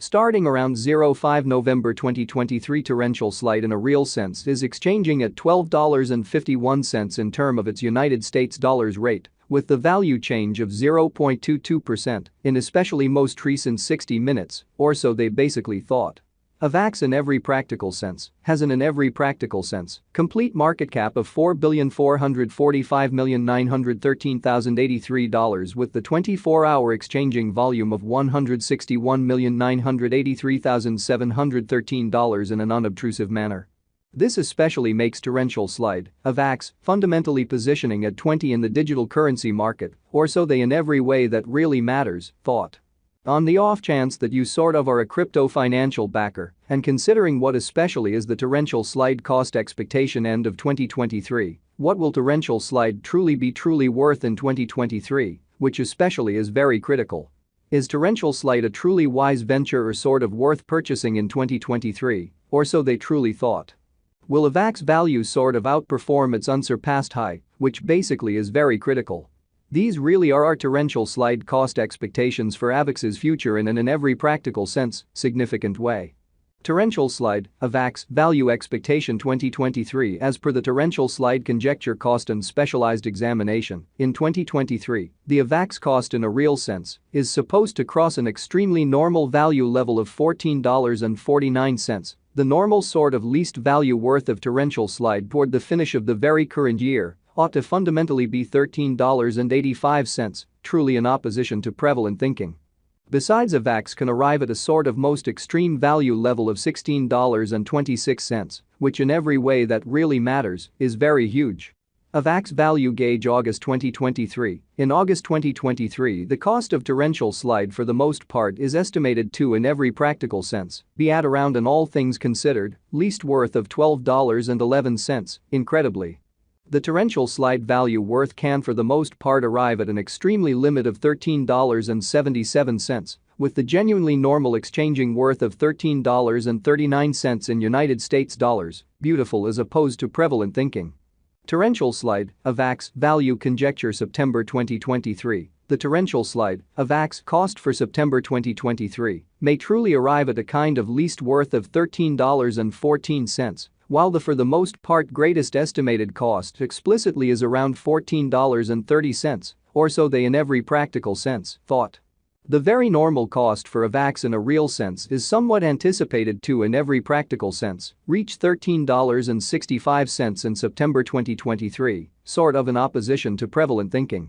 Starting around 05 November 2023, torrential slide in a real sense is exchanging at $12.51 in term of its United States dollars rate, with the value change of 0.22% in especially most recent 60 minutes, or so they basically thought. Avax in every practical sense has in every practical sense complete market cap of $4,445,913,083 with the 24-hour exchanging volume of $161,983,713 in an unobtrusive manner. This especially makes torrential slide, Avax, fundamentally positioning at 20 in the digital currency market, or so they in every way that really matters, thought. On the off chance that you sort of are a crypto financial backer, and considering what especially is the torrential slide cost expectation end of 2023, what will torrential slide truly be worth in 2023, which especially is very critical. Is torrential slide a truly wise venture or sort of worth purchasing in 2023, or so they truly thought? Will Avax value sort of outperform its unsurpassed high, which basically is very critical? These really are our torrential slide cost expectations for Avax's future in every practical sense, significant way. Torrential slide, Avax, value expectation 2023 as per the torrential slide conjecture cost and specialized examination. In 2023, the Avax cost in a real sense is supposed to cross an extremely normal value level of $14.49, the normal sort of least value worth of torrential slide toward the finish of the very current year ought to fundamentally be $13.85, truly in opposition to prevalent thinking. Besides, Avax can arrive at a sort of most extreme value level of $16.26, which in every way that really matters is very huge. Avax value gauge August 2023. In August 2023, the cost of torrential slide for the most part is estimated to in every practical sense be at around an all things considered least worth of $12.11, incredibly. The torrential slide value worth can for the most part arrive at an extremely limit of $13.77, with the genuinely normal exchanging worth of $13.39 in United States dollars, beautiful as opposed to prevalent thinking. Torrential slide, Avax, value conjecture September 2023. The torrential slide, Avax cost for September 2023 may truly arrive at a kind of least worth of $13.14. While the for the most part greatest estimated cost explicitly is around $14.30, or so they in every practical sense thought. The very normal cost for Avax in a real sense is somewhat anticipated to in every practical sense reach $13.65 in September 2023, sort of in opposition to prevalent thinking.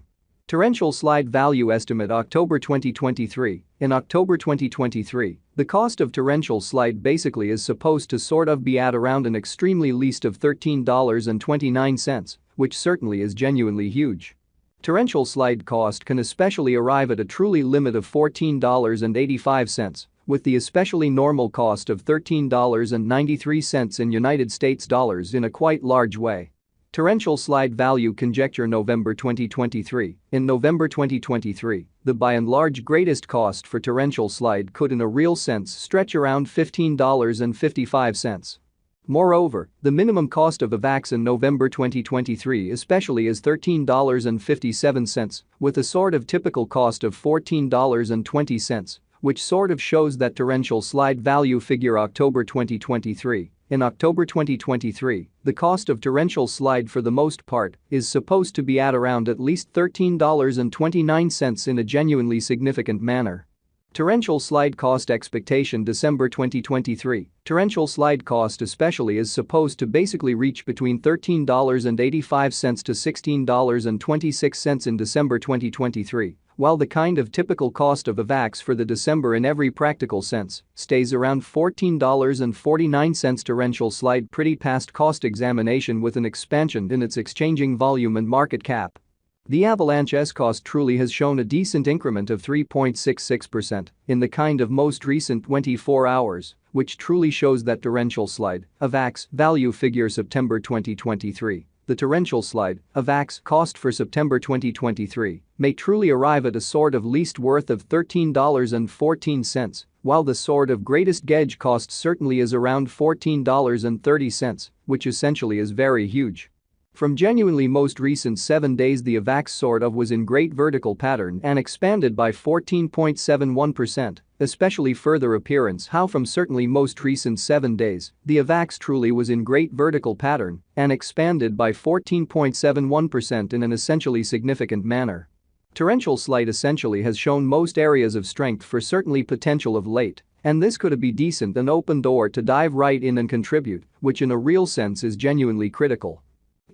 Torrential slide value estimate October 2023. In October 2023, the cost of torrential slide basically is supposed to sort of be at around an extremely least of $13.29, which certainly is genuinely huge. Torrential slide cost can especially arrive at a truly limit of $14.85, with the especially normal cost of $13.93 in United States dollars in a quite large way. Torrential slide value conjecture November 2023. In November 2023, the by and large greatest cost for torrential slide could in a real sense stretch around $15.55. Moreover, the minimum cost of Avax in November 2023 especially is $13.57, with a sort of typical cost of $14.20, which sort of shows that torrential slide value figure October 2023. In October 2023, the cost of torrential slide for the most part is supposed to be at around at least $13.29 in a genuinely significant manner. Torrential slide cost expectation December 2023. Torrential slide cost especially is supposed to basically reach between $13.85 to $16.26 in December 2023. While the kind of typical cost of Avax for the December in every practical sense stays around $14.49 torrential slide pretty past cost examination with an expansion in its exchanging volume and market cap. The Avalanche's cost truly has shown a decent increment of 3.66% in the kind of most recent 24 hours, which truly shows that torrential slide, Avax, value figure September 2023. The torrential slide, Avax, cost for September 2023 may truly arrive at a sort of least worth of $13.14, while the sort of greatest gauge cost certainly is around $14.30, which essentially is very huge. From genuinely most recent 7 days, the Avax sort of was in great vertical pattern and expanded by 14.71%, especially further appearance how from certainly most recent 7 days, the Avax truly was in great vertical pattern and expanded by 14.71% in an essentially significant manner. Torrential slide essentially has shown most areas of strength for certainly potential of late, and this could be decent an open door to dive right in and contribute, which in a real sense is genuinely critical.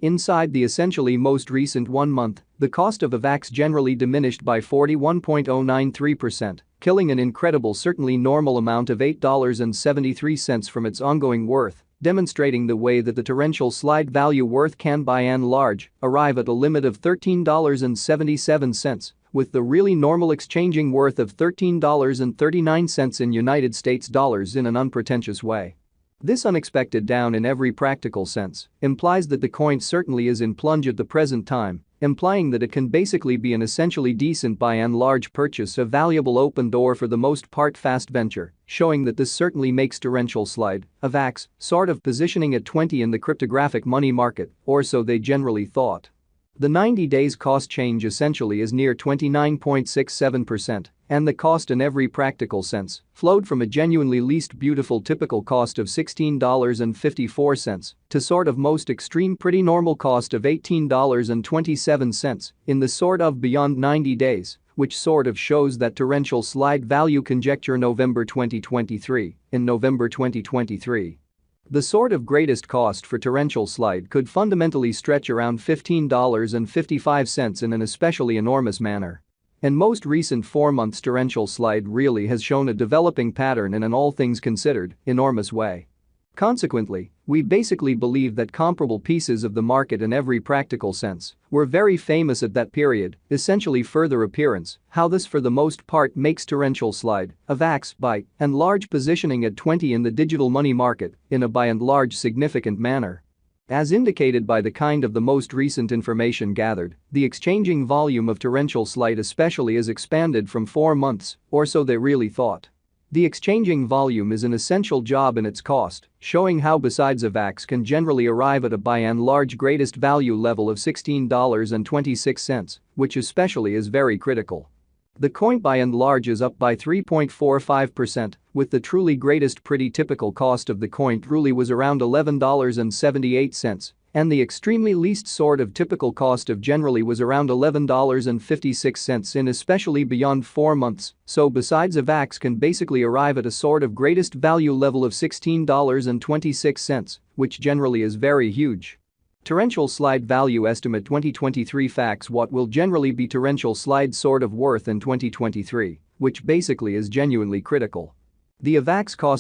Inside the essentially most recent 1 month, the cost of Avax generally diminished by 41.093%, killing an incredible certainly normal amount of $8.73 from its ongoing worth, demonstrating the way that the torrential slide value worth can by and large arrive at a limit of $13.77, with the really normal exchanging worth of $13.39 in United States dollars in an unpretentious way. This unexpected down in every practical sense implies that the coin certainly is in plunge at the present time, implying that it can basically be an essentially decent by and large purchase, a valuable open door for the most part fast venture, showing that this certainly makes torrential slide, Avax, sort of positioning at 20 in the cryptographic money market, or so they generally thought. The 90 days cost change essentially is near 29.67%, and the cost in every practical sense flowed from a genuinely least beautiful typical cost of $16.54 to sort of most extreme pretty normal cost of $18.27 in the sort of beyond 90 days, which sort of shows that torrential slide value conjecture November 2023. In November 2023, the sort of greatest cost for torrential slide could fundamentally stretch around $15.55 in an especially enormous manner. In most recent 4 months, torrential slide really has shown a developing pattern in an all things considered enormous way. Consequently, we basically believe that comparable pieces of the market in every practical sense were very famous at that period, essentially further appearance, how this for the most part makes torrential slide, Avax by and large positioning at 20 in the digital money market in a by and large significant manner. As indicated by the kind of the most recent information gathered, the exchanging volume of torrential slide especially is expanded from 4 months, or so they really thought. The exchanging volume is an essential job in its cost, showing how besides Avax can generally arrive at a by and large greatest value level of $16.26, which especially is very critical. The coin by and large is up by 3.45%, with the truly greatest pretty typical cost of the coin truly was around $11.78, and the extremely least sort of typical cost of generally was around $11.56 in especially beyond 4 months, so besides Avax can basically arrive at a sort of greatest value level of $16.26, which generally is very huge. Torrential slide value estimate 2023 facts. What will generally be torrential slide sort of worth in 2023, which basically is genuinely critical. The Avax cost